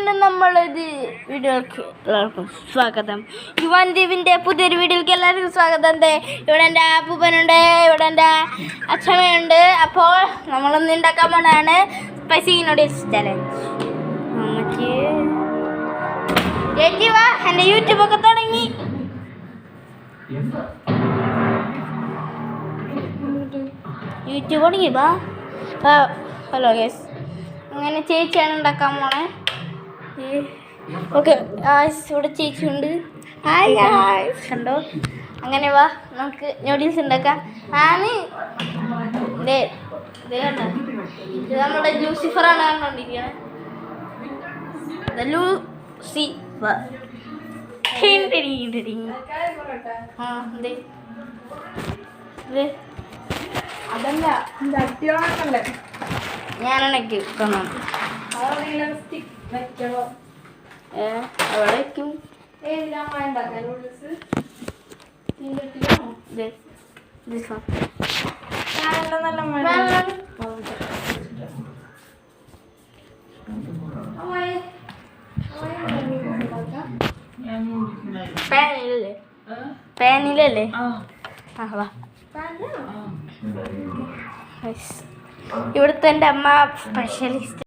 അങ്ങനെ നമ്മളൊരു വീഡിയോക്ക് എല്ലാവർക്കും സ്വാഗതം. യുവാൻ ദ്വീപിൻ്റെ പുതിയൊരു വീഡിയോക്ക് എല്ലാവർക്കും സ്വാഗതം. ഇവിടെ എൻ്റെ അപ്പൂപ്പനുണ്ട്, ഇവിടെ എൻ്റെ അച്ഛമ്മയുണ്ട്. അപ്പോൾ നമ്മളൊന്ന് ഉണ്ടാക്കാൻ പോണതാണ് സ്പൈസി നൂഡിൽസ് ചലഞ്ച്. ചേച്ചി വാ, എൻ്റെ യൂട്യൂബൊക്കെ തുടങ്ങി. യൂട്യൂബ് തുടങ്ങി വാ. ഹലോ ഗൈസ്, അങ്ങനെ ചേച്ചിയാണ് ഉണ്ടാക്കാൻ പോണേ. ഓക്കെ ഇവിടെ ചേച്ചിയുണ്ട്. ഹായ് ഗൈസ്, കണ്ടോ? അങ്ങനെ വാ, നമുക്ക് നൂഡിൽസ് ഉണ്ടാക്കാം. ഇത് നമ്മുടെ ലൂസിഫറാണ് കണ്ടോണ്ടിരിക്കണേ. ലൂസിഫർ ഞാനാണൊക്കെ അവിടെ വയ്ക്കും. പാനിലല്ലേ? ഇവിടുത്തെ എൻ്റെ അമ്മ സ്പെഷ്യലിസ്റ്റ്.